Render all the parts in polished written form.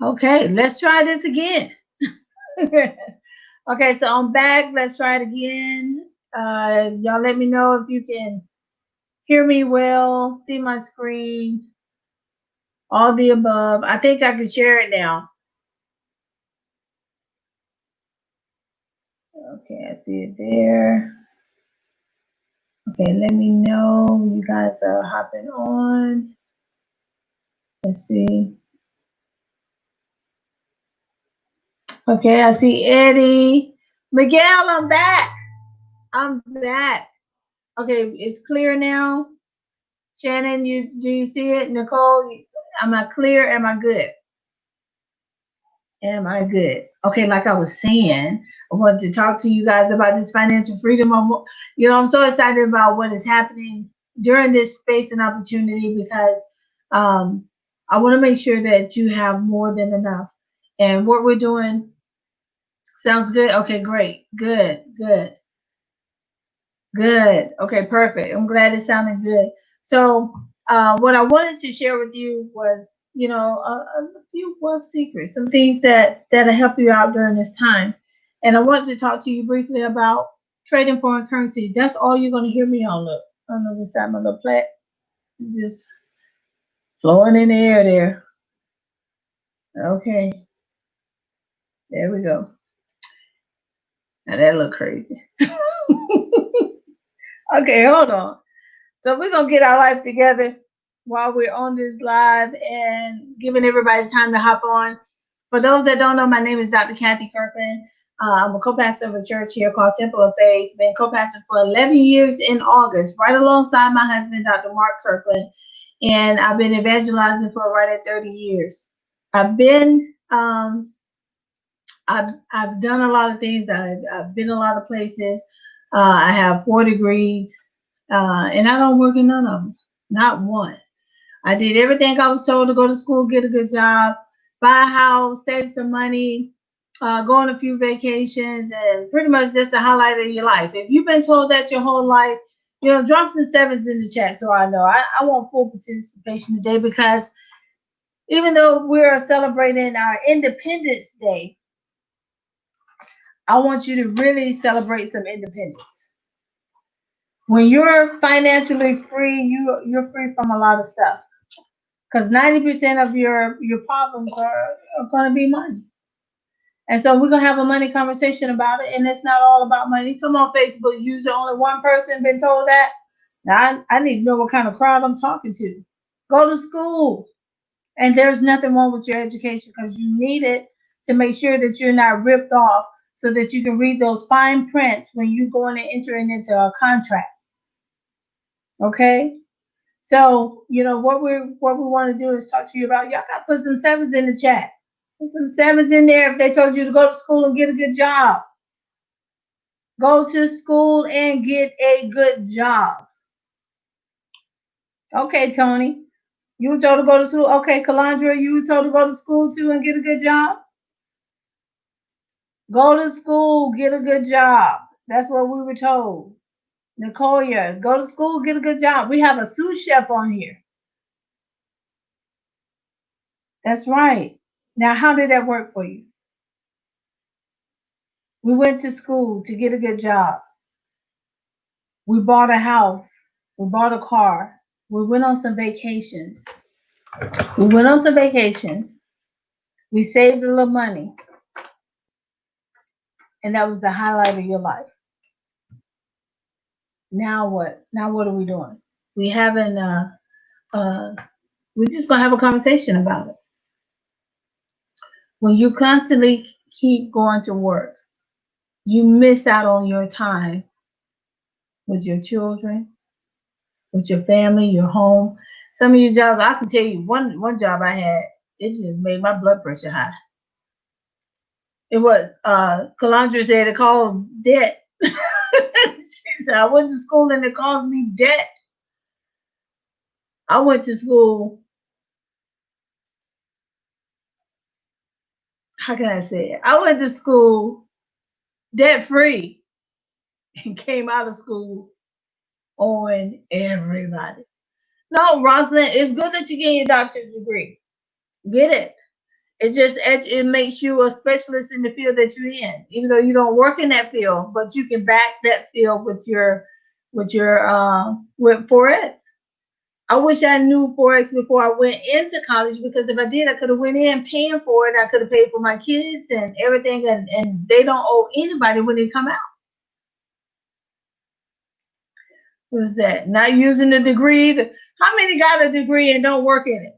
Okay, let's try this again. Okay, so I'm back. Let's try it again. Y'all let me know if you can hear me well, see my screen, all the above. I think I can share it now. Okay, I see it there. Okay, let me know you guys are hopping on. Let's see. Okay, I see Eddie. Miguel, I'm back. I'm back. Okay, it's clear now. Shannon, do you see it? Nicole, am I clear? Am I good? Am I good? Okay, like I was saying, I wanted to talk to you guys about this financial freedom. I'm so excited about what is happening during this space and opportunity because um, I want to make sure that you have more than enough. And what we're doing sounds good. Okay, great. Good, good. Good. Okay, perfect. I'm glad it sounded good. So, what I wanted to share with you was, a few wealth secrets, some things that'll help you out during this time. And I wanted to talk to you briefly about trading foreign currency. That's all you're going to hear me on. Look, I don't know what's that, my little plat. It's just flowing in the air there. Okay, there we go. Now that look crazy. Okay, hold on. So we're gonna get our life together while we're on this live and giving everybody time to hop on. For those that don't know, my name is Dr. Kathy Kirkland. I'm a co-pastor of a church here called Temple of Faith. Been co-pastor for 11 years in August, right alongside my husband, Dr. Mark Kirkland. And I've been evangelizing for right at 30 years. I've been, I've done a lot of things. I've been a lot of places. I have 4 degrees. And I don't work in none of them, not one. I did everything I was told to go to school, get a good job, buy a house, save some money, go on a few vacations, and pretty much that's the highlight of your life. If you've been told that your whole life, drop some sevens in the chat so I know. I want full participation today because even though we're celebrating our Independence Day, I want you to really celebrate some independence. When you're financially free, you're free from a lot of stuff. Because 90% of your problems are going to be money. And so we're going to have a money conversation about it. And it's not all about money. Come on, Facebook. Usually only one person been told that. Now, I need to know what kind of crowd I'm talking to. Go to school. And there's nothing wrong with your education because you need it to make sure that you're not ripped off so that you can read those fine prints when you're going and entering into a contract. Okay? So, what we want to do is talk to you about, y'all got to put some sevens in the chat. Put some sevens in there if they told you to go to school and get a good job. Go to school and get a good job. Okay, Tony. You were told to go to school. Okay, Calandra, you were told to go to school too and get a good job. Go to school, get a good job. That's what we were told. Nicolia, go to school, get a good job. We have a sous chef on here. That's right. Now, how did that work for you? We went to school to get a good job. We bought a house. We bought a car. We went on some vacations. We went on some vacations. We saved a little money. And that was the highlight of your life. Now what? Now what are we doing? We haven't we're just gonna have a conversation about it. When you constantly keep going to work, you miss out on your time with your children, with your family, your home. Some of your jobs, I can tell you, one job I had, it just made my blood pressure high. It was Calandra said it caused debt. She said I went to school and it caused me debt. I went to school. How can I say it? I went to school debt free and came out of school on everybody. No, Rosalind, it's good that you get your doctorate degree. Get it. It makes you a specialist in the field that you're in, even though you don't work in that field, but you can back that field with Forex. I wish I knew Forex before I went into college, because if I did, I could have went in paying for it. I could have paid for my kids and everything, and they don't owe anybody when they come out. What's that? Not using the degree. How many got a degree and don't work in it?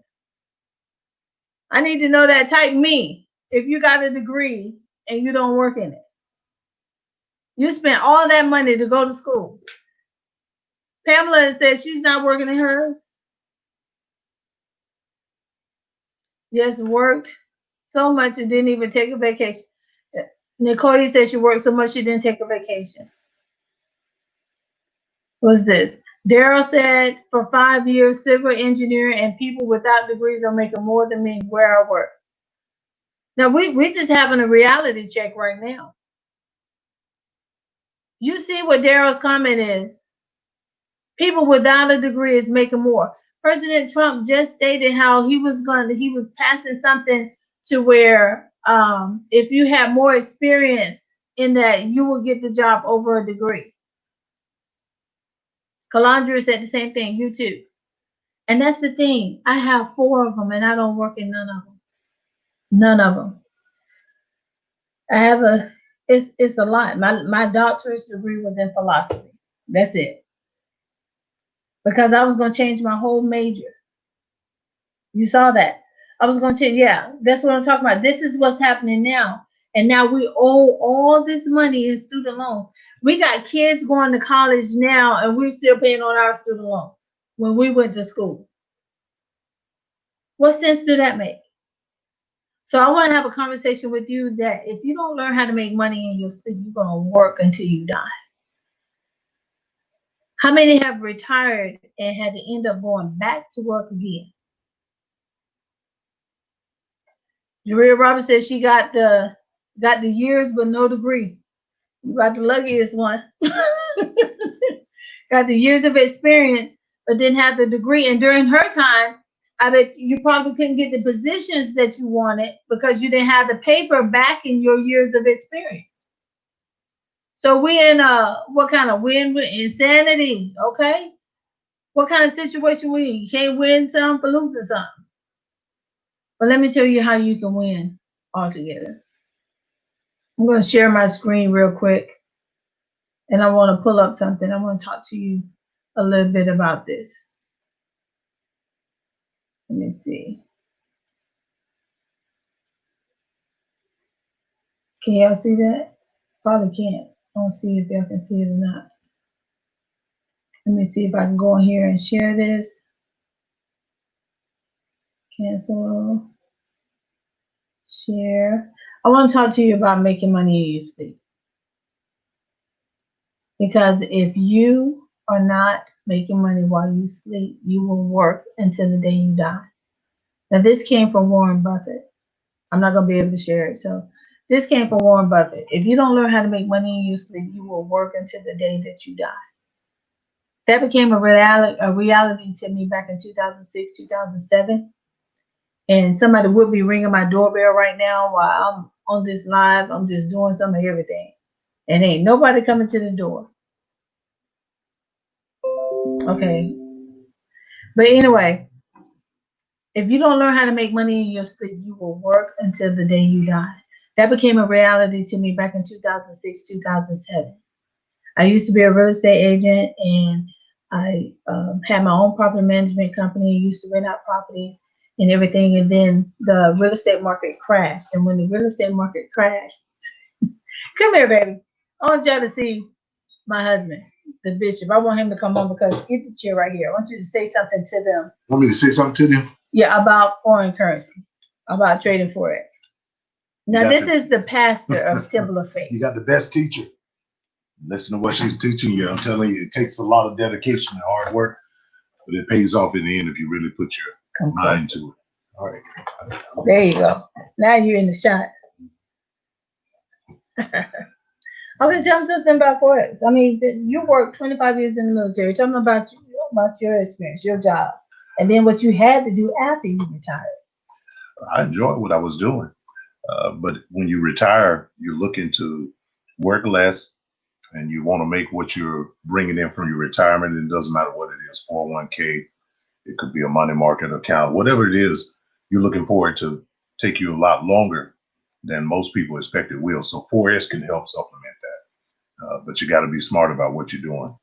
I need to know that. Type me if you got a degree and you don't work in it. You spent all that money to go to school. Pamela says she's not working in hers. Yes, worked so much and didn't even take a vacation. Nicole said she worked so much she didn't take a vacation. What's this? Daryl said for 5 years, civil engineering, and people without degrees are making more than me where I work. Now we just having a reality check right now. You see what Daryl's comment is? People without a degree is making more. President Trump just stated how he was passing something to where if you have more experience in that, you will get the job over a degree. Calandra said the same thing. You too. And that's the thing. I have 4 of them, and I don't work in none of them. None of them. I have it's a lot. My doctorate degree was in philosophy. That's it. Because I was going to change my whole major. You saw that. I was going to change. Yeah, that's what I'm talking about. This is what's happening now. And now we owe all this money in student loans. We got kids going to college now, and we're still paying on our student loans when we went to school. What sense do that make? So I want to have a conversation with you that if you don't learn how to make money in your sleep, you're going to work until you die. How many have retired and had to end up going back to work again? Jaria Roberts says she got the years but no degree. You got the luckiest one. Got the years of experience but didn't have the degree. And during her time, I bet you probably couldn't get the positions that you wanted because you didn't have the paper backing your years of experience. So we in what kind of insanity, okay? What kind of situation we in? You can't win some for losing something. But let me tell you how you can win altogether. I'm going to share my screen real quick, and I want to pull up something. I want to talk to you a little bit about this. Let me see. Can y'all see that? Probably can't. I don't see if y'all can see it or not. Let me see if I can go in here and share this. Cancel. Share. I want to talk to you about making money in your sleep. Because if you are not making money while you sleep, you will work until the day you die. Now, this came from Warren Buffett. I'm not going to be able to share it. So this came from Warren Buffett. If you don't learn how to make money in your sleep, you will work until the day that you die. That became a reality to me back in 2006, 2007. And somebody would be ringing my doorbell right now while I'm on this live. I'm just doing some of everything. And ain't nobody coming to the door. Okay. But anyway, if you don't learn how to make money in your sleep, you will work until the day you die. That became a reality to me back in 2006, 2007. I used to be a real estate agent, and I had my own property management company, used to rent out properties and everything. And then the real estate market crashed. And when the real estate market crashed, come here, baby. I want y'all to see my husband, the bishop. I want him to come on because get the chair right here. I want you to say something to them. Want me to say something to them? Yeah, about foreign currency, about trading Forex. Now, this is the pastor of Temple of Faith. You got the best teacher. Listen to what she's teaching you. I'm telling you, it takes a lot of dedication and hard work, but it pays off in the end if you really put your mind to it. All right. There you go. Now you're in the shot. Okay, tell me something about Forex. I mean, you worked 25 years in the military. Tell me about your experience, your job, and then what you had to do after you retired. I enjoyed what I was doing. But when you retire, you're looking to work less and you want to make what you're bringing in from your retirement. And it doesn't matter what it is, 401k, it could be a money market account, whatever it is, you're looking for it to take you a lot longer than most people expect it will. So 4S can help supplement that. But you got to be smart about what you're doing.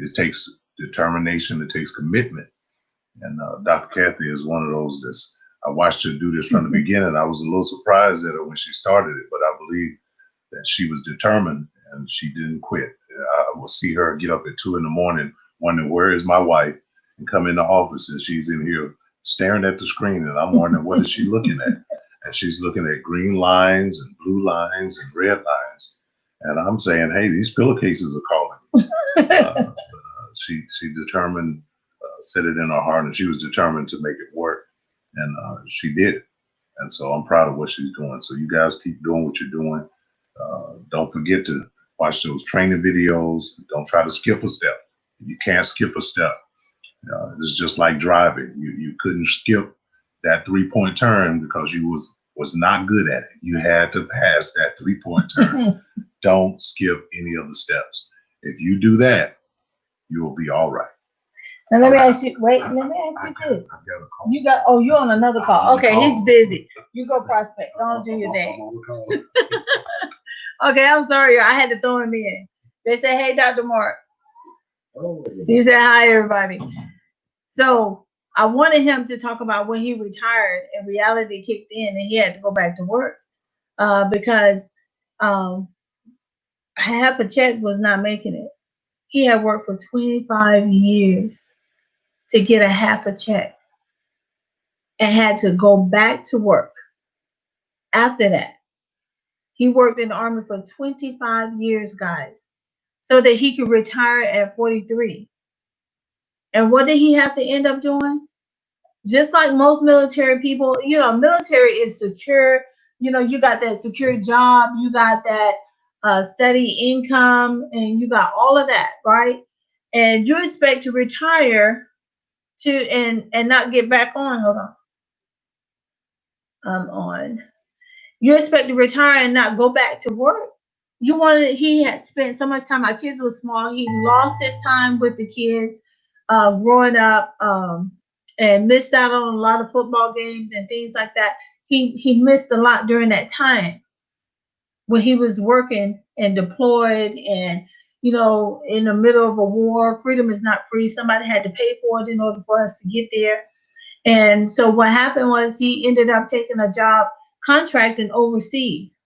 It takes determination, it takes commitment. And Dr. Kathy is one of those that's, I watched her do this from the beginning. I was a little surprised at her when she started it, but I believe that she was determined and she didn't quit. I will see her get up at 2 a.m, wondering where is my wife, and come in the office and she's in here staring at the screen, and I'm wondering what is she looking at? And she's looking at green lines and blue lines and red lines, and I'm saying, hey, these pillowcases are calling. She determined, set it in her heart, and she was determined to make it work, and she did it. And so I'm proud of what she's doing. So you guys keep doing what you're doing. Don't forget to watch those training videos. Don't try to skip a step. You can't skip a step. It's just like driving. You couldn't skip that 3-point turn because you was not good at it. You had to pass that 3-point turn. Don't skip any of the steps. If you do that, you'll be all right. Now let me ask you. Wait, let me ask you this. You got. Oh, you're on another call. Okay, he's busy. You go prospect. Don't do your thing. Okay, I'm sorry. I had to throw him in. They said, "Hey, Dr. Mark." He said, "Hi, everybody." So I wanted him to talk about when he retired and reality kicked in and he had to go back to work because half a check was not making it. He had worked for 25 years to get a half a check and had to go back to work after that. He worked in the Army for 25 years, guys, so that he could retire at 43. And what did he have to end up doing? Just like most military people, military is secure. You got that secure job, you got that steady income, and you got all of that, right? And you expect to retire and not get back on. Hold on. I'm on. You expect to retire and not go back to work. He had spent so much time. Our kids were small. He lost his time with the kids growing up and missed out on a lot of football games and things like that. He missed a lot during that time when he was working and deployed and, in the middle of a war. Freedom is not free. Somebody had to pay for it in order for us to get there. And so what happened was he ended up taking a job contracting overseas.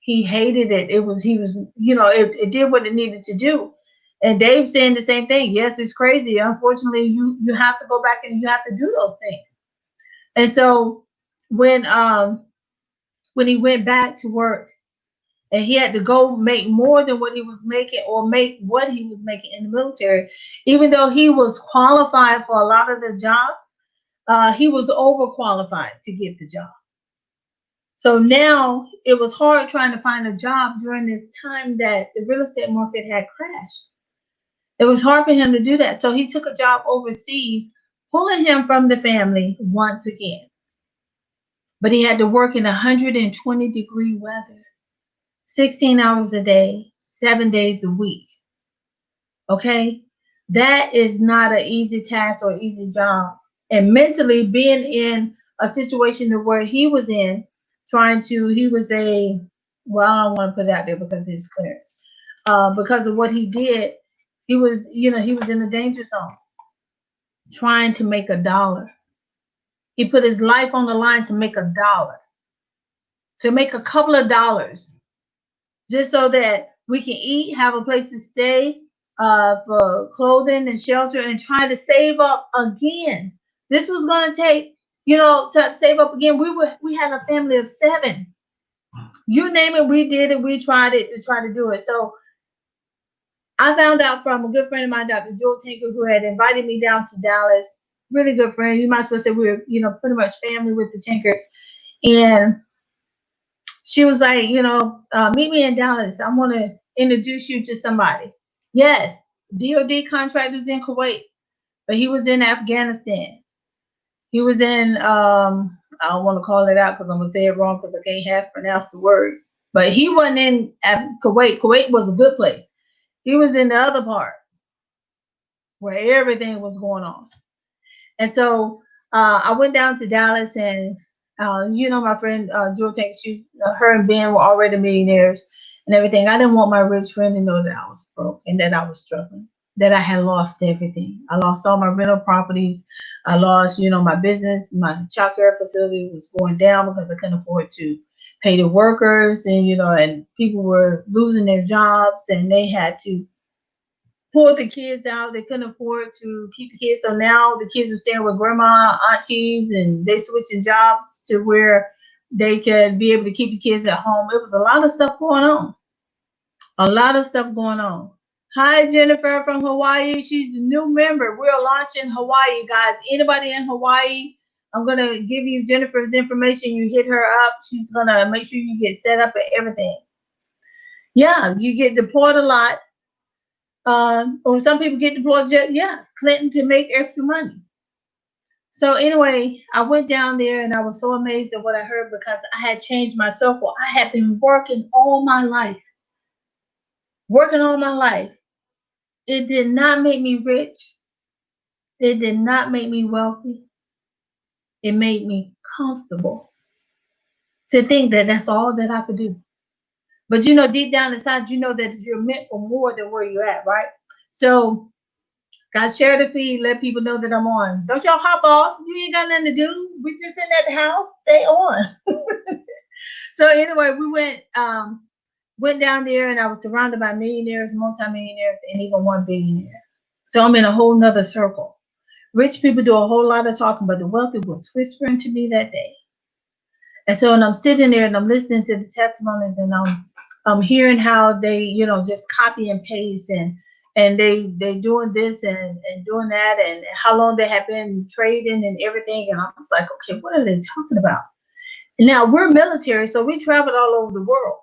He hated it. It did what it needed to do. And Dave's saying the same thing. Yes, it's crazy. Unfortunately, you have to go back and you have to do those things. And so when he went back to work and he had to go make more than what he was making or make what he was making in the military, even though he was qualified for a lot of the jobs, he was overqualified to get the job. So now it was hard trying to find a job during the time that the real estate market had crashed. It was hard for him to do that. So he took a job overseas, pulling him from the family once again. But he had to work in 120-degree weather, 16 hours a day, 7 days a week. Okay? That is not an easy task or easy job. And mentally being in a situation where he was in, I don't want to put it out there because of his clearance. Because of what he did, he was in the danger zone, trying to make $1. He put his life on the line to make $1, to make a couple of dollars, just so that we can eat, have a place to stay, for clothing and shelter, and try to save up again. This was going to take, to save up again. We had a family of 7. You name it, we did it. We tried it to try to do it. So I found out from a good friend of mine, Dr. Jewel Tinker, who had invited me down to Dallas. Really good friend. You might as well say we were, pretty much family with the Tinkers. And she was like, meet me in Dallas. I want to introduce you to somebody. Yes, DOD contractors in Kuwait, but he was in Afghanistan. He was in I don't want to call it out because I'm gonna say it wrong because I can't half pronounce the word. But he wasn't in Kuwait. Kuwait was a good place. He was in the other part where everything was going on. And so I went down to Dallas, and my friend Jewel Tank, her and Ben were already millionaires and everything. I didn't want my rich friend to know that I was broke and that I was struggling, that I had lost everything. I lost all my rental properties. I lost, my business. My child care facility was going down because I couldn't afford to pay the workers, and and people were losing their jobs, and they had to pull the kids out. They couldn't afford to keep the kids. So now the kids are staying with grandma, aunties, and they switching jobs to where they could be able to keep the kids at home. It was a lot of stuff going on. A lot of stuff going on. Hi, Jennifer from Hawaii. She's the new member. We're launching Hawaii, guys. Anybody in Hawaii, I'm going to give you Jennifer's information. You hit her up. She's going to make sure you get set up and everything. Yeah, you get deployed a lot. Or some people get deployed, Clinton, to make extra money. So anyway, I went down there and I was so amazed at what I heard because I had changed my circle. I had been working all my life. It did not make me rich. It did not make me wealthy. It made me comfortable to think that that's all that I could do. But deep down inside, that you're meant for more than where you're at, right? So got share the feed, let people know that I'm on. Don't y'all hop off. You ain't got nothing to do. We just in that house. Stay on. So anyway, we went down there, and I was surrounded by millionaires, multimillionaires, and even one billionaire. So I'm in a whole nother circle. Rich people do a whole lot of talking, but the wealthy was whispering to me that day. And so, and I'm sitting there and I'm listening to the testimonies, and I'm hearing how they, just copy and paste, and they doing this and doing that, and how long they have been trading and everything. And I was like, okay, what are they talking about? And now we're military, so we traveled all over the world.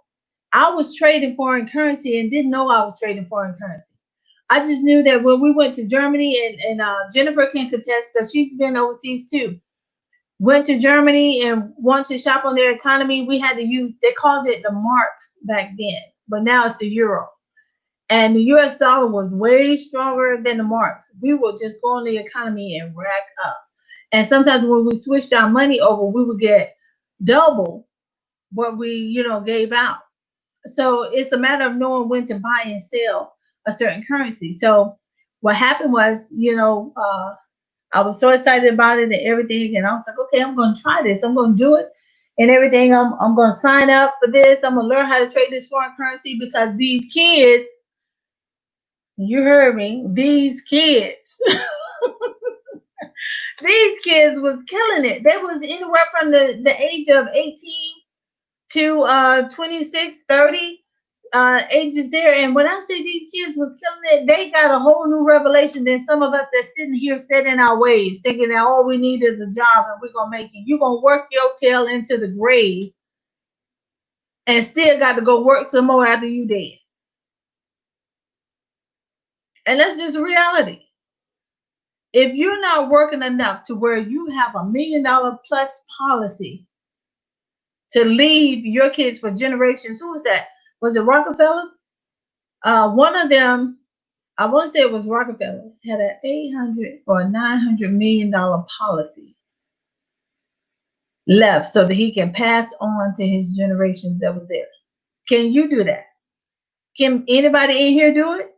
I was trading foreign currency and didn't know I was trading foreign currency. I just knew that when we went to Germany, and Jennifer can contest because she's been overseas too. Went to Germany and wanted to shop on their economy. We had to use, they called it the marks back then, but now it's the euro. And the US dollar was way stronger than the marks. We would just go on the economy and rack up. And sometimes when we switched our money over, we would get double what we, gave out. So it's a matter of knowing when to buy and sell a certain currency. So what happened was, I was so excited about it and everything. And I was like, okay, I'm going to try this. I'm going to do it and everything. I'm going to sign up for this. I'm going to learn how to trade this foreign currency because these kids, you heard me, these kids, these kids was killing it. They was anywhere from the age of 18 to 26, 30. Ages there. And when I say these kids was killing it, they got a whole new revelation than some of us that's sitting here set in our ways, thinking that all we need is a job and we're gonna make it. You're gonna work your tail into the grave and still got to go work some more after you dead. And that's just reality. If you're not working enough to where you have $1 million plus policy to leave your kids for generations, who was that? Was it Rockefeller? One of them, I want to say it was Rockefeller, had an $800 or $900 million policy left so that he can pass on to his generations that were there. Can you do that? Can anybody in here do it?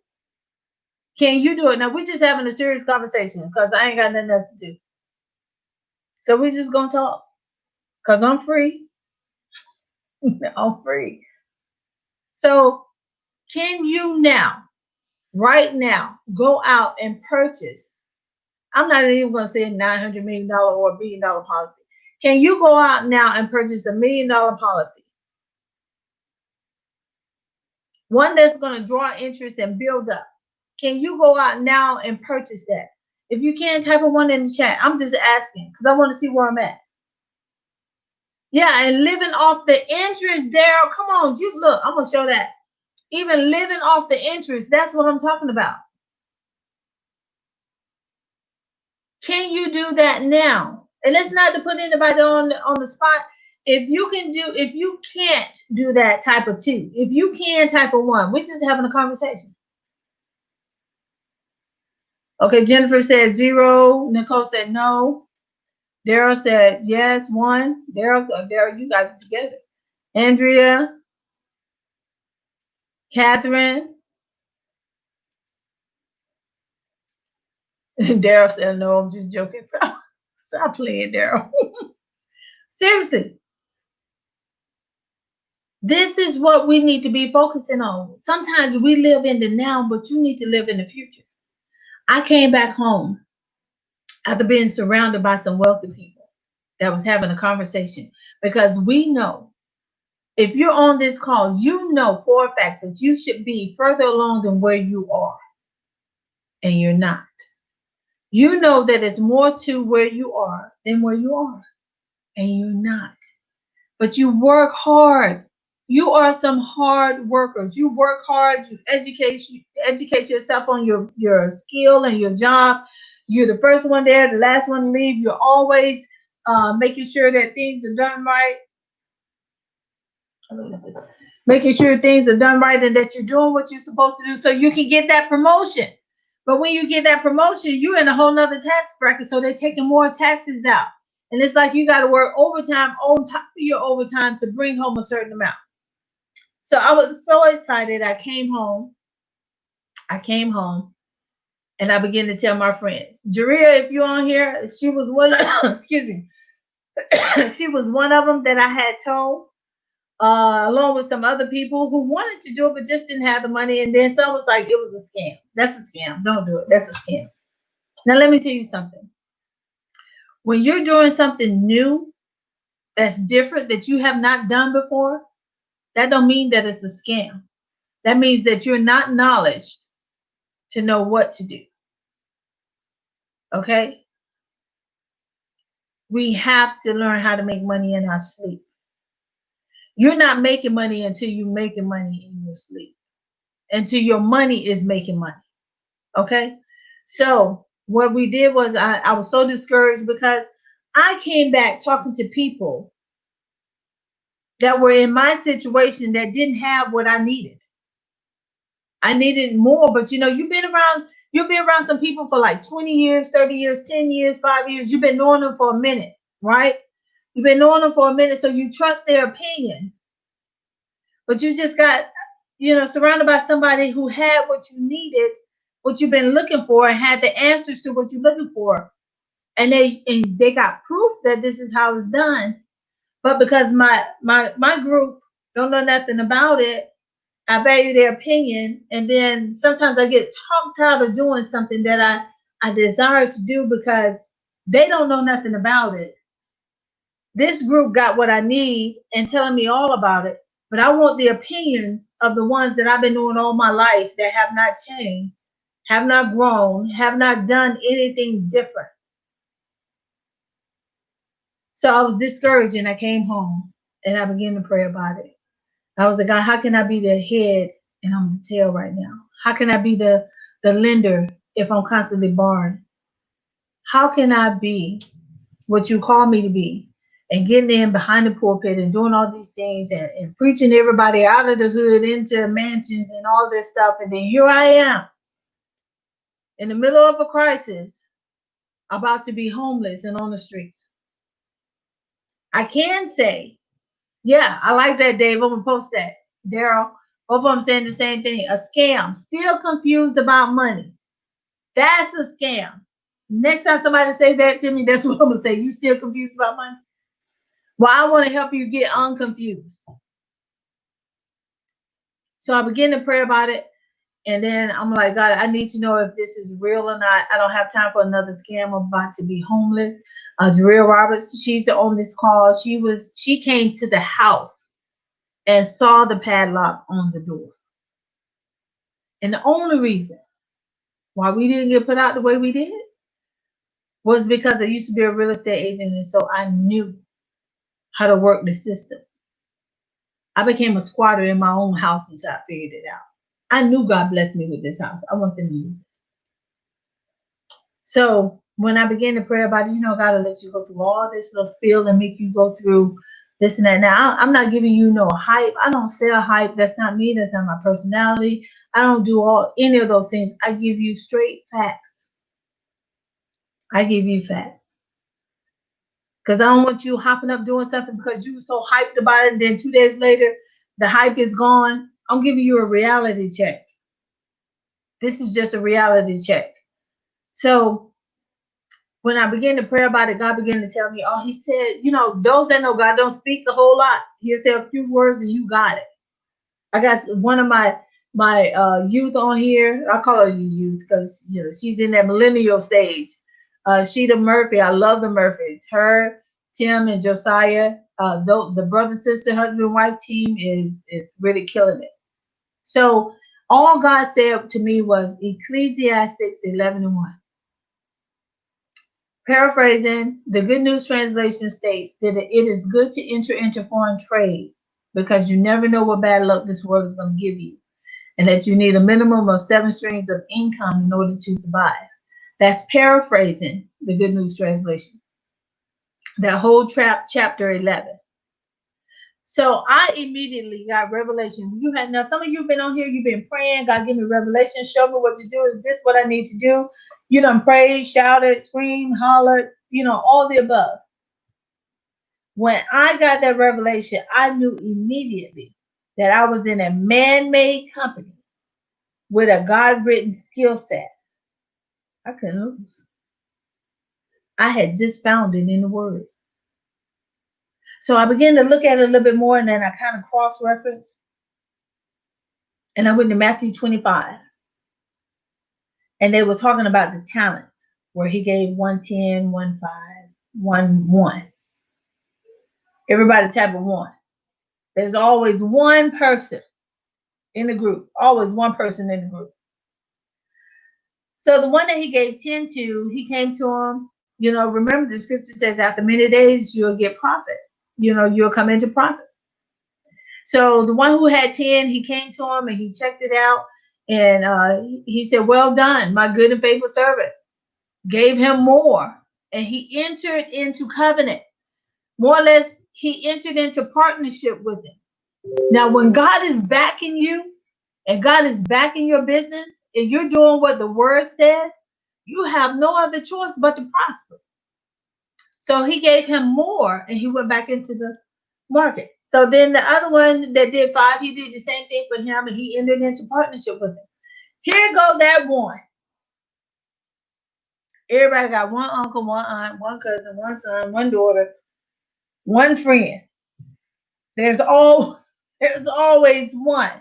Can you do it? Now, we're just having a serious conversation because I ain't got nothing else to do. So we're just going to talk because I'm free. I'm free. So can you now, right now, go out and purchase? I'm not even going to say $900 million or $1 billion policy. Can you go out now and purchase $1 million policy? One that's going to draw interest and build up. Can you go out now and purchase that? If you can, type a 1 in the chat. I'm just asking because I want to see where I'm at. Yeah, and living off the interest, Daryl. Come on, you look. I'm going to show that. Even living off the interest, that's what I'm talking about. Can you do that now? And it's not to put anybody on the spot. If you can't do that, type of 2. If you can, type of 1. We're just having a conversation. Okay, Jennifer said 0. Nicole said no. Daryl said yes, 1. Daryl, you got it together. Andrea, Catherine. Daryl said no. I'm just joking. Stop playing, Daryl. Seriously, this is what we need to be focusing on. Sometimes we live in the now, but you need to live in the future. I came back home after being surrounded by some wealthy people that was having a conversation, because we know, if you're on this call, you know for a fact that you should be further along than where you are, and you're not. You know that it's more to where you are than where you are, and you're not. But you work hard. You are some hard workers. You work hard. You educate yourself on your skill and your job. You're the first one there, the last one to leave. You're always making sure that things are done right. Making sure things are done right and that you're doing what you're supposed to do so you can get that promotion. But when you get that promotion, you're in a whole nother tax bracket. So they're taking more taxes out. And it's like you got to work overtime on top of your overtime to bring home a certain amount. So I was so excited. I came home and I began to tell my friends. Jaria, if you're on here, she was one of, excuse me. She was one of them that I had told, along with some other people who wanted to do it but just didn't have the money. And then some was like, it was a scam. That's a scam. Don't do it. That's a scam. Now let me tell you something. When you're doing something new that's different that you have not done before, that don't mean that it's a scam. That means that you're not knowledge to know what to do. Okay? We have to learn how to make money in our sleep. You're not making money until you're making money in your sleep. Until your money is making money. Okay? So what we did was I was so discouraged because I came back talking to people that were in my situation that didn't have what I needed. I needed more, but you've been around some people for like 20 years, 30 years, 10 years, 5 years. You've been knowing them for a minute, right? You've been knowing them for a minute, so you trust their opinion. But you just got, surrounded by somebody who had what you needed, what you've been looking for, and had the answers to what you're looking for. And they got proof that this is how it's done. But because my group don't know nothing about it, I value their opinion, and then sometimes I get talked out of doing something that I desire to do because they don't know nothing about it. This group got what I need and telling me all about it, but I want the opinions of the ones that I've been doing all my life that have not changed, have not grown, have not done anything different. So I was discouraged and I came home and I began to pray about it. I was like, God, how can I be the head and I'm the tail right now? How can I be the lender if I'm constantly borrowing? How can I be what you call me to be and getting in behind the pulpit and doing all these things and preaching everybody out of the hood into mansions and all this stuff? And then here I am in the middle of a crisis, about to be homeless and on the streets. I can say, yeah, I like that, Dave. I'm going to post that. Daryl, both of them saying the same thing. A scam. Still confused about money. That's a scam. Next time somebody say that to me, that's what I'm going to say. You still confused about money? Well, I want to help you get unconfused. So I begin to pray about it. And then I'm like, God, I need to know if this is real or not. I don't have time for another scam. I'm about to be homeless. Jarrell Roberts, she's on this call. She came to the house and saw the padlock on the door. And the only reason why we didn't get put out the way we did was because I used to be a real estate agent, and so I knew how to work the system. I became a squatter in my own house until I figured it out. I knew God blessed me with this house. I want them to use it. So when I began to pray about it, God will let you go through all this little spiel and make you go through this and that. Now, I'm not giving you no hype. I don't sell hype. That's not me. That's not my personality. I don't do any of those things. I give you straight facts. I give you facts. Because I don't want you hopping up doing something because you were so hyped about it. And then 2 days later, the hype is gone. I'm giving you a reality check. This is just a reality check. So when I began to pray about it, God began to tell me, he said, those that know God don't speak a whole lot. He'll say a few words and you got it. I got one of my youth on here. I call her youth because she's in that millennial stage. Sheeta Murphy. I love the Murphys. Her, Tim, and Josiah. The brother, sister, husband, wife team is really killing it. So all God said to me was Ecclesiastes 11:1. Paraphrasing, the Good News Translation states that it is good to enter into foreign trade because you never know what bad luck this world is going to give you, and that you need a minimum of 7 streams of income in order to survive. That's paraphrasing the Good News Translation. That whole chapter 11. So I immediately got revelation. Now some of you have been on here, you've been praying, God give me revelation, show me what to do. Is this what I need to do? You done prayed, shouted, screamed, hollered, all the above. When I got that revelation, I knew immediately that I was in a man-made company with a God-written skill set. I couldn't lose. I had just found it in the Word. So I began to look at it a little bit more, and then I kind of cross-referenced. And I went to Matthew 25. And they were talking about the talents, where he gave 1 10, 1 5, 1 1. Everybody type of 1. There's always one person in the group. Always one person in the group. So the one that he gave 10 to, he came to him. Remember the scripture says after many days you'll get profit. You'll come into profit. So the one who had 10, he came to him and he checked it out. And he said, well done, my good and faithful servant. Gave him more. And he entered into covenant. More or less, he entered into partnership with him. Now, when God is backing you and God is backing your business and you're doing what the word says, you have no other choice but to prosper. So he gave him more and he went back into the market. So then the other one that did 5, he did the same thing for him and he entered into partnership with him. Here go that one. Everybody got one uncle, one aunt, one cousin, one son, one daughter, one friend. There's always one.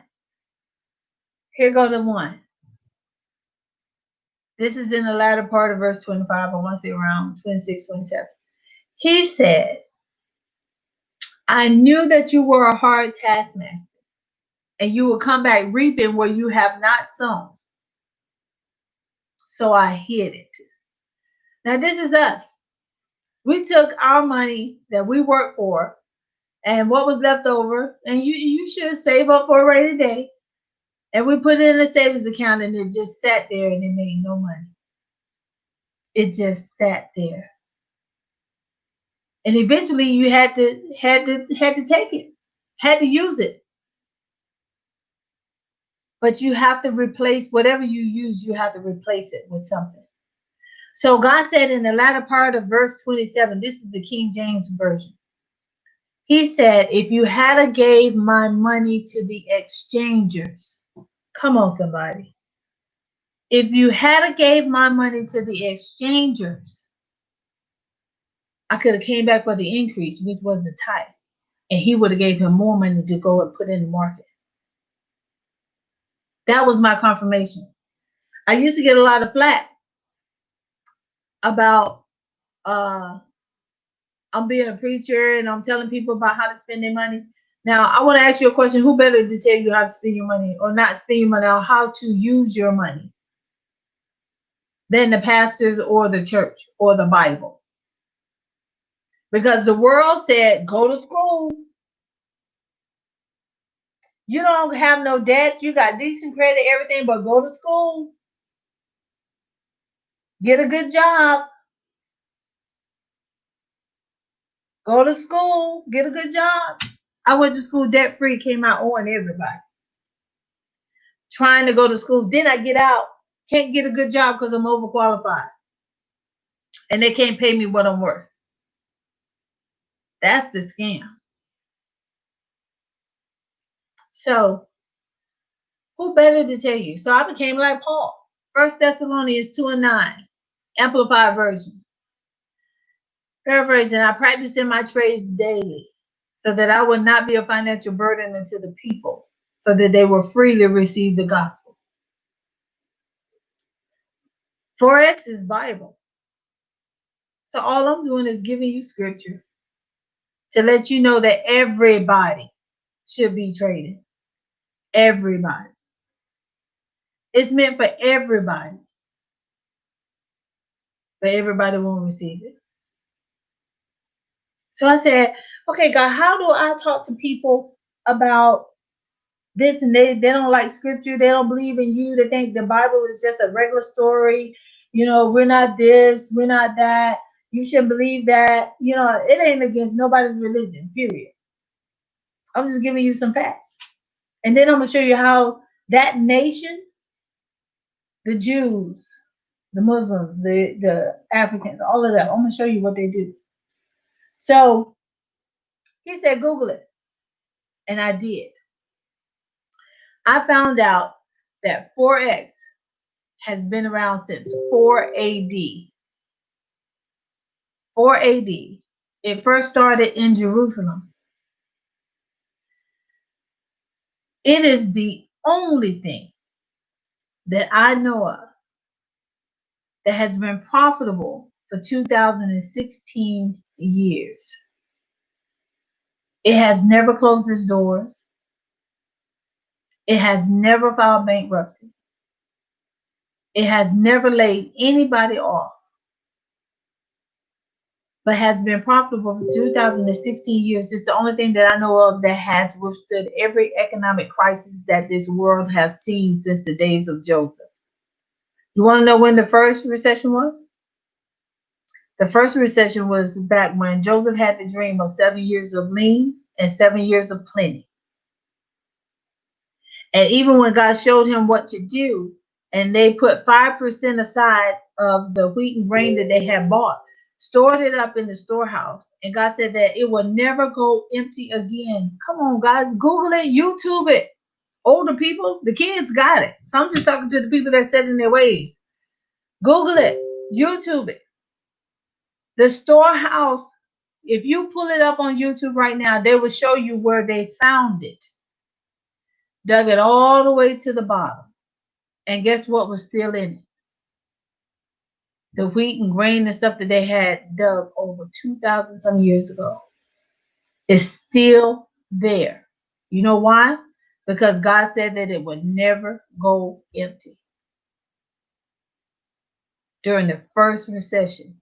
Here go the one. This is in the latter part of verse 25. I want to say around 26, 27. He said, I knew that you were a hard taskmaster, and you will come back reaping where you have not sown. So I hid it. Now this is us. We took our money that we worked for and what was left over, and you should save up for a rainy day. And we put it in a savings account and it just sat there and it made no money. It just sat there. And eventually you had to take it, had to use it. But you have to replace whatever you use, you have to replace it with something. So God said in the latter part of verse 27, this is the King James Version. He said, if you had gave my money to the exchangers, come on somebody. If you had gave my money to the exchangers, I could have came back for the increase, which was the tithe. And he would have gave him more money to go and put in the market. That was my confirmation. I used to get a lot of flack about I'm being a preacher and I'm telling people about how to spend their money. Now, I want to ask you a question. Who better to tell you how to spend your money or not spend your money, or how to use your money, than the pastors or the church or the Bible? Because the world said, go to school. You don't have no debt. You got decent credit, everything, but go to school. Get a good job. Go to school, get a good job. I went to school debt free, came out owing everybody. Trying to go to school. Then I get out, can't get a good job because I'm overqualified. And they can't pay me what I'm worth. That's the scam. So, who better to tell you? So I became like Paul. 1 Thessalonians 2:9, Amplified Version. Paraphrasing, I practice in my trades daily so that I would not be a financial burden unto the people, so that they will freely receive the gospel. Forex is Bible. So all I'm doing is giving you scripture to let you know that everybody should be trading. Everybody. It's meant for everybody. But everybody won't receive it. So I said, okay, God, how do I talk to people about this? And they don't like scripture. They don't believe in you. They think the Bible is just a regular story. You know, we're not this, we're not that. You shouldn't believe that. You know, it ain't against nobody's religion, period. I'm just giving you some facts. And then I'm going to show you how that nation, the Jews, the Muslims, the Africans, all of that, I'm going to show you what they do. So he said, Google it. And I did. I found out that Forex has been around since 4 AD. 4 AD. It first started in Jerusalem. It is the only thing that I know of that has been profitable for 2016 years. It has never closed its doors. It has never filed bankruptcy. It has never laid anybody off, but has been profitable for 2016 years. It's the only thing that I know of that has withstood every economic crisis that this world has seen since the days of Joseph. You want to know when the first recession was? The first recession was back when Joseph had the dream of 7 years of lean and 7 years of plenty. And even when God showed him what to do, and they put 5% aside of the wheat and grain that they had bought, stored it up in the storehouse, and God said that it will never go empty again. Come on, guys, Google it, YouTube it. Older people, the kids got it. So I'm just talking to the people that set in their ways. Google it, YouTube it. The storehouse, if you pull it up on YouTube right now, they will show you where they found it. Dug it all the way to the bottom. And guess what was still in it? The wheat and grain and stuff that they had dug over 2,000 some years ago is still there. You know why? Because God said that it would never go empty. During the first recession,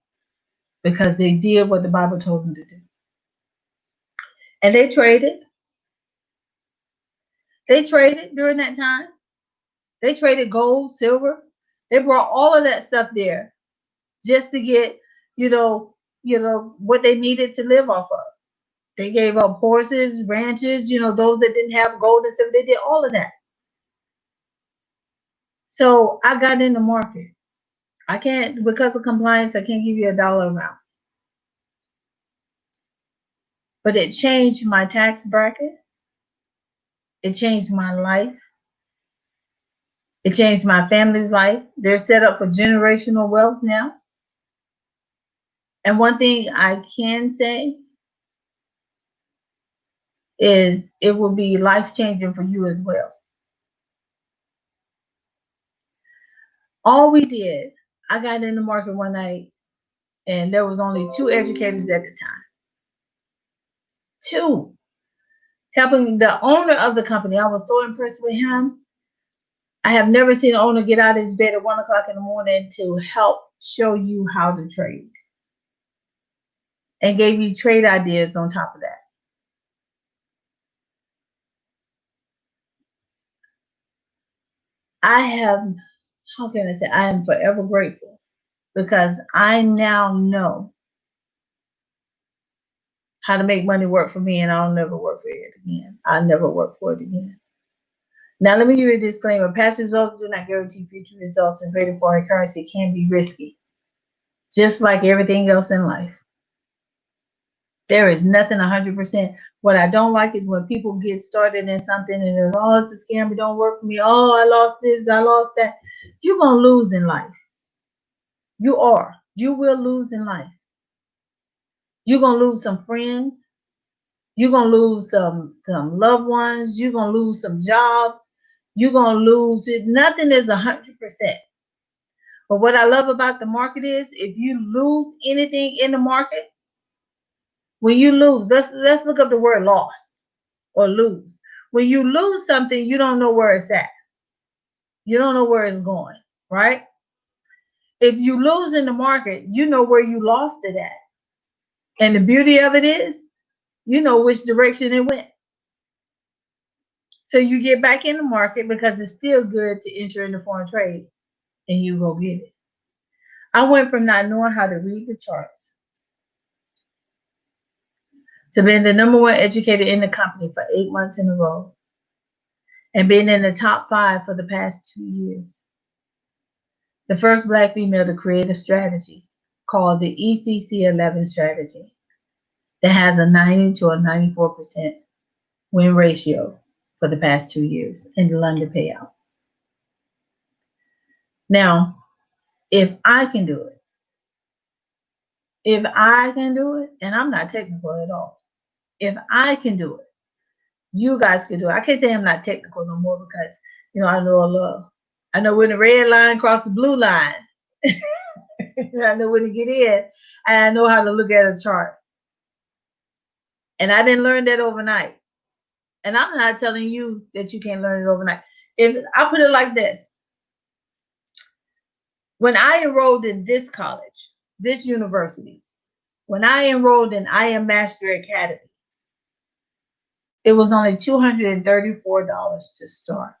because they did what the Bible told them to do. And they traded. They traded during that time. They traded gold, silver. They brought all of that stuff there just to get, what they needed to live off of. They gave up horses, ranches, those that didn't have gold and silver. They did all of that. So I got in the market. I can't, because of compliance, I can't give you a dollar amount. But it changed my tax bracket. It changed my life. It changed my family's life. They're set up for generational wealth now. And one thing I can say is it will be life-changing for you as well. All we did, I got in the market one night, and there was only 2 educators at the time. 2. Helping the owner of the company. I was so impressed with him. I have never seen an owner get out of his bed at 1 o'clock in the morning to help show you how to trade. And gave you trade ideas on top of that. I am forever grateful, because I now know how to make money work for me, and I'll never work for it again. I'll never work for it again. Now, let me give you a disclaimer. Past results do not guarantee future results, and trading foreign currency can be risky, just like everything else in life. There is nothing 100%. What I don't like is when people get started in something and then, oh, it's a scam, it don't work for me. Oh, I lost this, I lost that. You're going to lose in life. You are. You will lose in life. You're going to lose some friends. You're going to lose some loved ones. You're going to lose some jobs. You're going to lose it. Nothing is 100%. But what I love about the market is if you lose anything in the market, when you lose, let's look up the word lost or lose. When you lose something, you don't know where it's at. You don't know where it's going, right? If you lose in the market, you know where you lost it at. And the beauty of it is, you know which direction it went. So you get back in the market because it's still good to enter into foreign trade and you go get it. I went from not knowing how to read the charts to being the #1 educator in the company for 8 months in a row and being in the top 5 for the past 2 years. The first Black female to create a strategy called the ECC11 strategy that has a 90 to a 94% win ratio for the past 2 years in the London payout. Now, if I can do it, and I'm not technical at all, if I can do it, you guys can do it. I can't say I'm not technical no more because, I know a little. I know when the red line cross the blue line. I know when to get in, and I know how to look at a chart. And I didn't learn that overnight. And I'm not telling you that you can't learn it overnight. If I put it like this, when I enrolled in this college, this university, when I enrolled in I Am Master Academy, it was only $234 to start.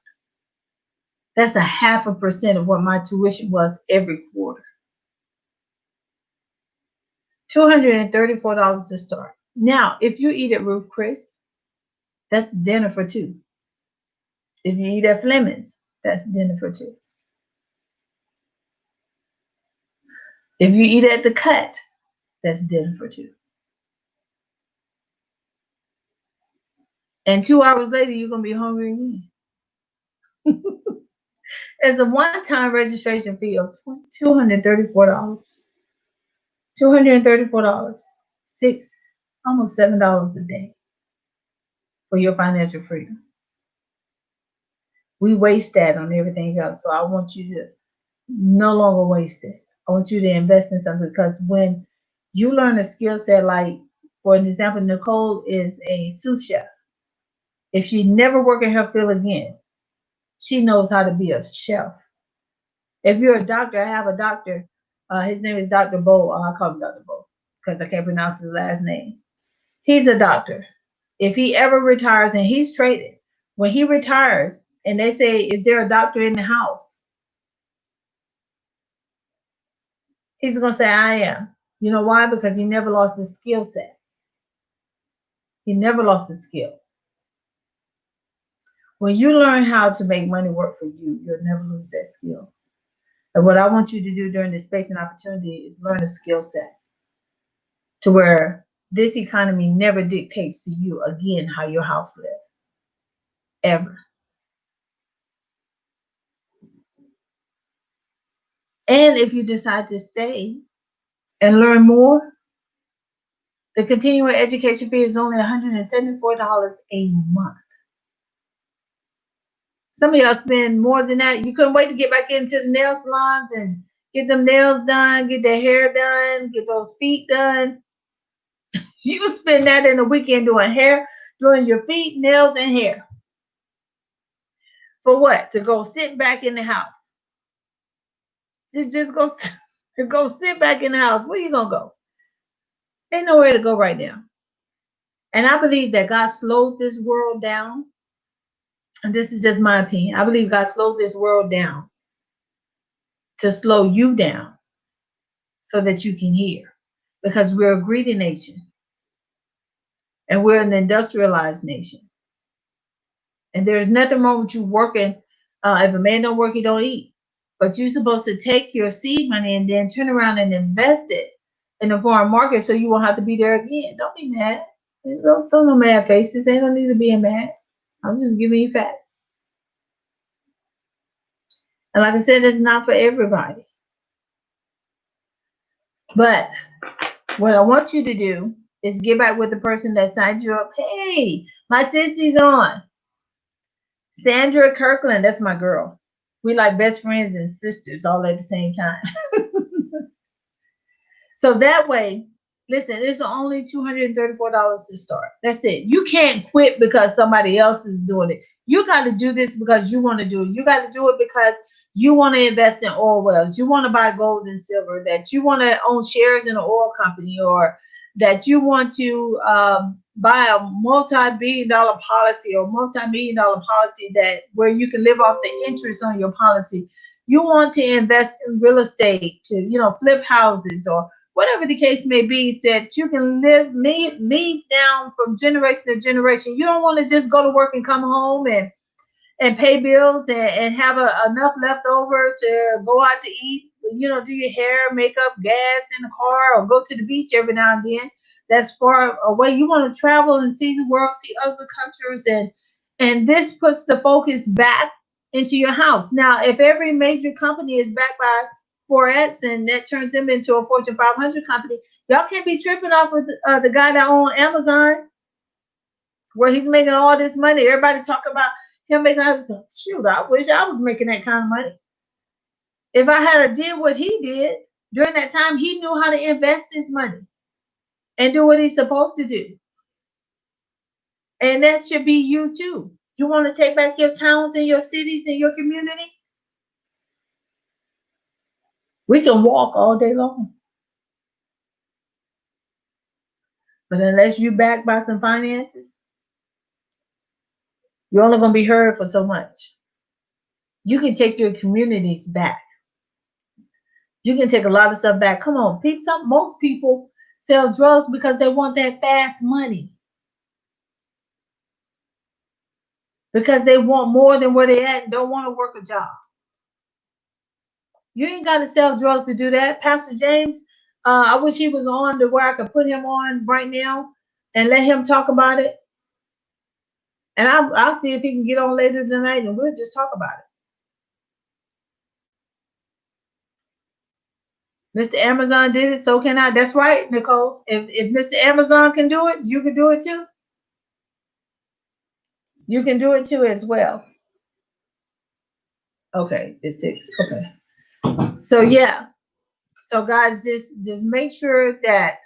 That's a 0.5% of what my tuition was every quarter. $234 to start. Now, if you eat at Ruth Chris, that's dinner for 2. If you eat at Fleming's, that's dinner for 2. If you eat at The Cut, that's dinner for 2. And 2 hours later, you're going to be hungry again. There's a one-time registration fee of $234. $234. Almost $7 a day for your financial freedom. We waste that on everything else. So I want you to no longer waste it. I want you to invest in something because when you learn a skill set, like for an example, Nicole is a sous chef. If she never work in her field again, she knows how to be a chef. If you're a doctor, I have a doctor. His name is Dr. Bo. I call him Dr. Bo because I can't pronounce his last name. He's a doctor. If he ever retires, and he's traded, when he retires and they say, is there a doctor in the house? He's going to say, I am. You know why? Because he never lost his skill set. He never lost his skill. When you learn how to make money work for you, you'll never lose that skill. And what I want you to do during this space and opportunity is learn a skill set to where this economy never dictates to you again how your house lives. Ever. And if you decide to stay and learn more, the continuing education fee is only $174 a month. Some of y'all spend more than that. You couldn't wait to get back into the nail salons and get them nails done, get their hair done, get those feet done. You spend that in a weekend doing hair, doing your feet, nails, and hair. For what? To go sit back in the house. Just go sit back in the house. Where you gonna go? Ain't nowhere to go right now. And I believe that God slowed this world down. And this is just my opinion. I believe God slowed this world down to slow you down so that you can hear. Because we're a greedy nation. And we're an industrialized nation. And there's nothing wrong with you working. If a man don't work, he don't eat. But you're supposed to take your seed money and then turn around and invest it in the foreign market so you won't have to be there again. Don't be mad. Don't throw no mad faces. Ain't no need to be mad. I'm just giving you facts. And like I said, it's not for everybody. But what I want you to do is get back with the person that signed you up. Hey, my sissy's on. Sandra Kirkland, that's my girl. We like best friends and sisters all at the same time. So that way, listen, it's only $234 to start. That's it. You can't quit because somebody else is doing it. You got to do this because you want to do it. You got to do it because you want to invest in oil wells. You want to buy gold and silver. That you want to own shares in an oil company, or that you want to buy a multi-billion-dollar policy or multi-million-dollar policy that where you can live off the interest on your policy. You want to invest in real estate to, flip houses or whatever the case may be, that you can leave down from generation to generation. You don't want to just go to work and come home and pay bills and have enough left over to go out to eat, do your hair, makeup, gas in the car, or go to the beach every now and then. That's far away. You want to travel and see the world, see other countries, and this puts the focus back into your house. Now, if every major company is backed by Forex and that turns them into a Fortune 500 company, y'all can't be tripping off with the guy that owns Amazon, where he's making all this money. Everybody talk about him making. Shoot, I wish I was making that kind of money. If I had did what he did during that time, he knew how to invest his money and do what he's supposed to do. And that should be you too. You want to take back your towns and your cities and your community? We can walk all day long. But unless you're backed by some finances, you're only going to be heard for so much. You can take your communities back. You can take a lot of stuff back. Come on, most people sell drugs because they want that fast money. Because they want more than where they at and don't want to work a job. You ain't got to sell drugs to do that. Pastor James, I wish he was on to where I could put him on right now and let him talk about it. And I'll see if he can get on later tonight and we'll just talk about it. Mr. Amazon did it, so can I. That's right, Nicole. If Mr. Amazon can do it, you can do it too. You can do it too as well. Okay, it's 6. Okay. So yeah. So guys, just make sure that,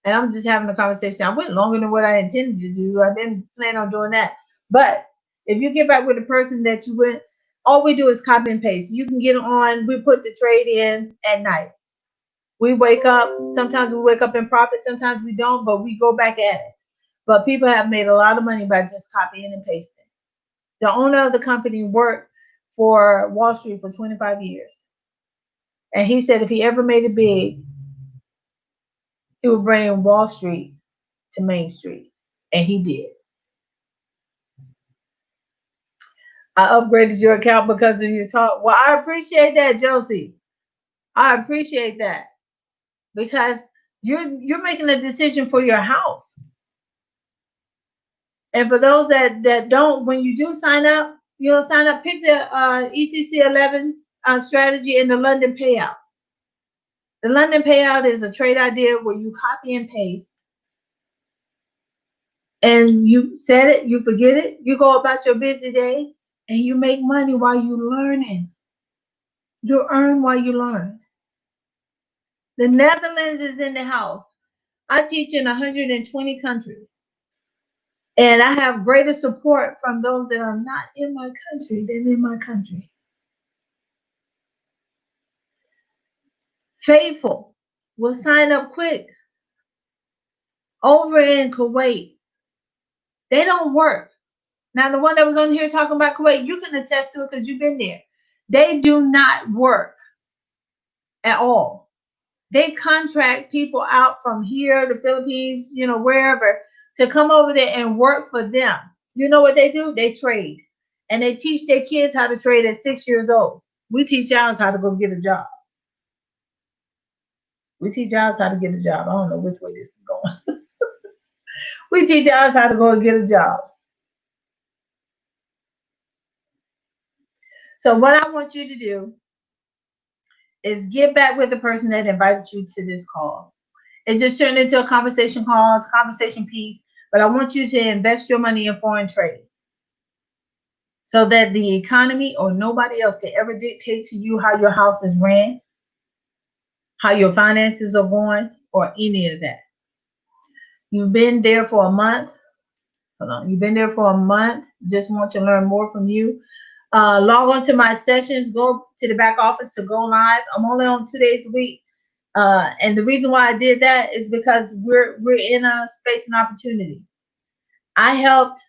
and I'm just having a conversation. I went longer than what I intended to do. I didn't plan on doing that. But if you get back with the person that you went, all we do is copy and paste. You can get on, we put the trade in at night. We wake up, sometimes we wake up in profit, sometimes we don't, but we go back at it. But people have made a lot of money by just copying and pasting. The owner of the company worked for Wall Street for 25 years. And he said if he ever made it big, he would bring Wall Street to Main Street. And he did. I upgraded your account because of your talk. Well, I appreciate that, Josie. I appreciate that. Because you're making a decision for your house. And for those that don't, when you do sign up, sign up, pick the ECC 11 strategy and the London payout. The London payout is a trade idea where you copy and paste. And you set it, you forget it, you go about your busy day, and you make money while you're learning. You earn while you learn. The Netherlands is in the house. I teach in 120 countries. And I have greater support from those that are not in my country than in my country. Faithful will sign up quick. Over in Kuwait, they don't work. Now, the one that was on here talking about Kuwait, you can attest to it because you've been there. They do not work at all. They contract people out from here, the Philippines, wherever, to come over there and work for them. You know what they do? They trade. And they teach their kids how to trade at 6 years old. We teach ours how to go get a job. We teach ours how to get a job. I don't know which way this is going. We teach ours how to go and get a job. So what I want you to do is get back with the person that invited you to this call. It's just turned into a conversation call, it's a conversation piece, but I want you to invest your money in foreign trade so that the economy or nobody else can ever dictate to you how your house is ran, how your finances are going, or any of that. You've been there for a month. Hold on. You've been there for a month. Just want to learn more from you. Log on to my sessions. Go to the back office to go live. I'm only on 2 days a week. And the reason why I did that is because we're in a space and opportunity. I helped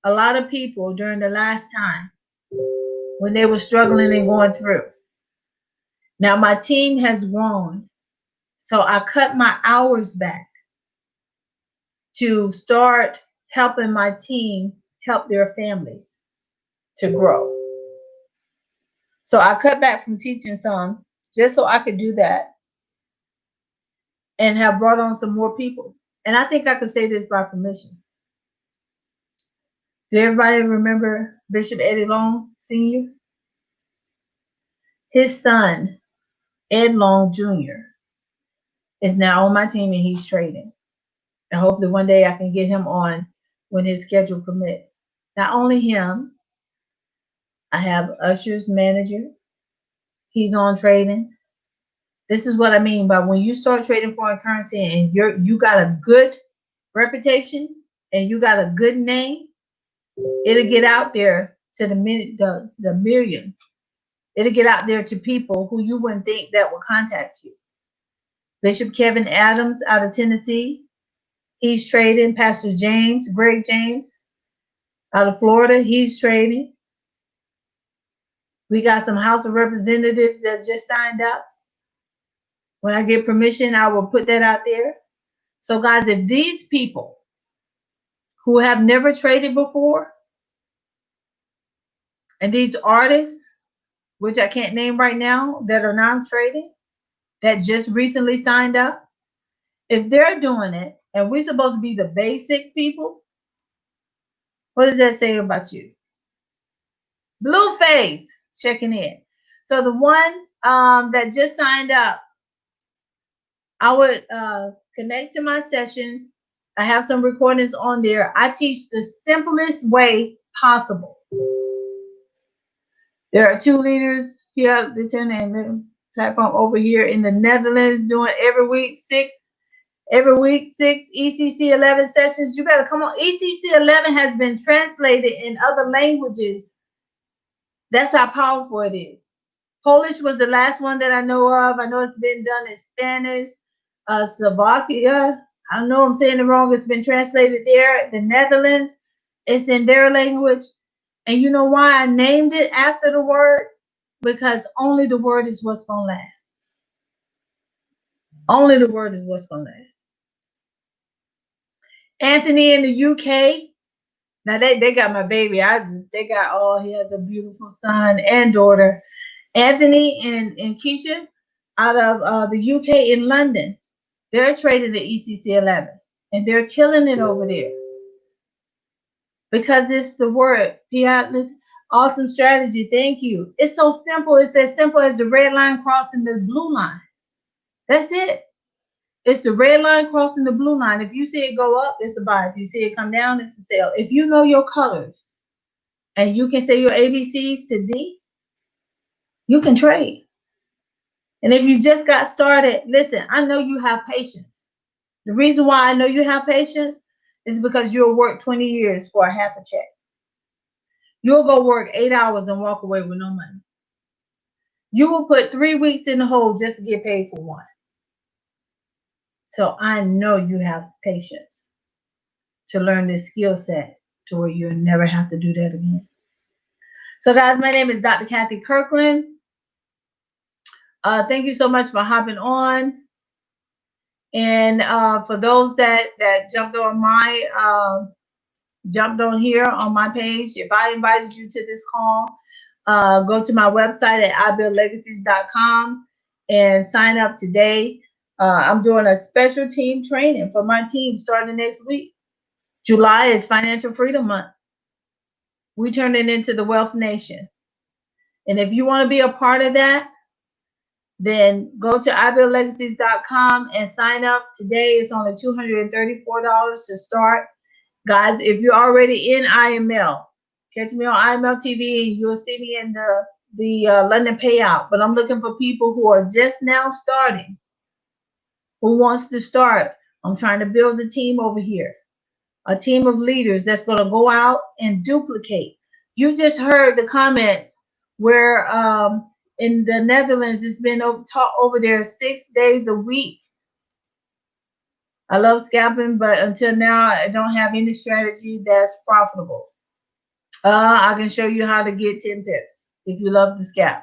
a lot of people during the last time when they were struggling and going through. Now my team has grown, so I cut my hours back to start helping my team help their families to grow. So I cut back from teaching some just so I could do that and have brought on some more people. And I think I could say this by permission. Did everybody remember Bishop Eddie Long Sr.? His son, Ed Long Jr., is now on my team and he's trading. And hopefully one day I can get him on when his schedule permits. Not only him, I have Usher's manager. He's on trading. This is what I mean by when you start trading foreign currency and you got a good reputation and you got a good name, it'll get out there to the millions. It'll get out there to people who you wouldn't think that would contact you. Bishop Kevin Adams out of Tennessee, he's trading. Pastor Greg James out of Florida, he's trading. We got some House of Representatives that just signed up. When I get permission, I will put that out there. So guys, if these people who have never traded before, and these artists, which I can't name right now, that are now trading, that just recently signed up, if they're doing it, and we're supposed to be the basic people, what does that say about you? Blueface checking in. So the one that just signed up, I would connect to my sessions. I have some recordings on there. I teach the simplest way possible. There are 2 leaders here, the 10 and the platform over here in the Netherlands doing every week 6 ECC 11 sessions. You better come on. ECC 11 has been translated in other languages. That's how powerful it is. Polish was the last one that I know of. I know it's been done in Spanish. Slovakia, I don't know, I'm saying it wrong. It's been translated there. The Netherlands, it's in their language. And you know why I named it after the word? Because only the word is what's going to last. Only the word is what's going to last. Anthony in the UK. Now they got my baby. He has a beautiful son and daughter. Anthony and Keisha out of the UK in London. They're trading the ECC 11 and they're killing it over there because it's the word. Awesome strategy. Thank you. It's so simple. It's as simple as the red line crossing the blue line. That's it. It's the red line crossing the blue line. If you see it go up, it's a buy. If you see it come down, it's a sell. If you know your colors and you can say your ABCs to D, you can trade. And if you just got started, listen, I know you have patience. The reason why I know you have patience is because you'll work 20 years for a half a check. You'll go work 8 hours and walk away with no money. You will put 3 weeks in the hole just to get paid for 1. So I know you have patience to learn this skill set to where you'll never have to do that again. So guys, my name is Dr. Kathy Kirkland. Thank you so much for hopping on. And for those that jumped on here on my page, if I invited you to this call, go to my website at ibuildlegacies.com and sign up today. I'm doing a special team training for my team starting next week. July is Financial Freedom Month. We turn it into the Wealth Nation. And if you want to be a part of that, then go to ibuildlegacies.com and sign up today. It's only $234 to start. Guys, if you're already in IML, catch me on IML TV and you'll see me in the London payout. But I'm looking for people who are just now starting, who wants to start. I'm trying to build a team over here, a team of leaders that's going to go out and duplicate. You just heard the comments where in the Netherlands, it's been taught over there 6 days a week. I love scalping, but until now, I don't have any strategy that's profitable. I can show you how to get 10 pips if you love the scalp.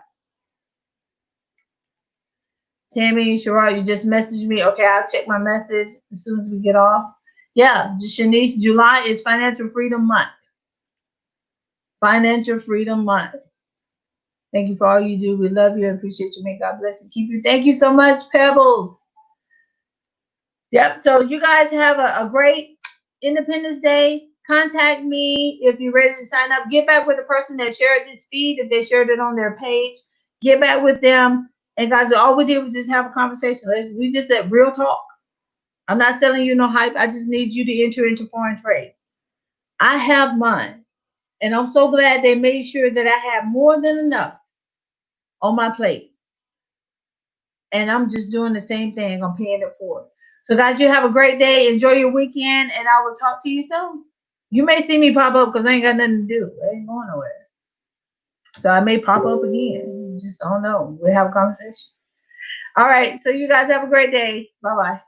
Tammy, Sherrod, you just messaged me. Okay, I'll check my message as soon as we get off. Yeah, Shanice, July is Financial Freedom Month. Financial Freedom Month. Thank you for all you do. We love you and appreciate you. May God bless and keep you. Thank you so much, Pebbles. Yep. So you guys have a great Independence Day. Contact me if you're ready to sign up. Get back with the person that shared this feed. If they shared it on their page, get back with them. And guys, all we did was just have a conversation. We just said real talk. I'm not selling you no hype. I just need you to enter into foreign trade. I have mine. And I'm so glad they made sure that I have more than enough on my plate. And I'm just doing the same thing. I'm paying it forward. So guys, you have a great day. Enjoy your weekend, and I will talk to you soon. You may see me pop up because I ain't got nothing to do. I ain't going nowhere. So I may pop up again. You just don't know. We'll have a conversation. All right. So you guys have a great day. Bye-bye.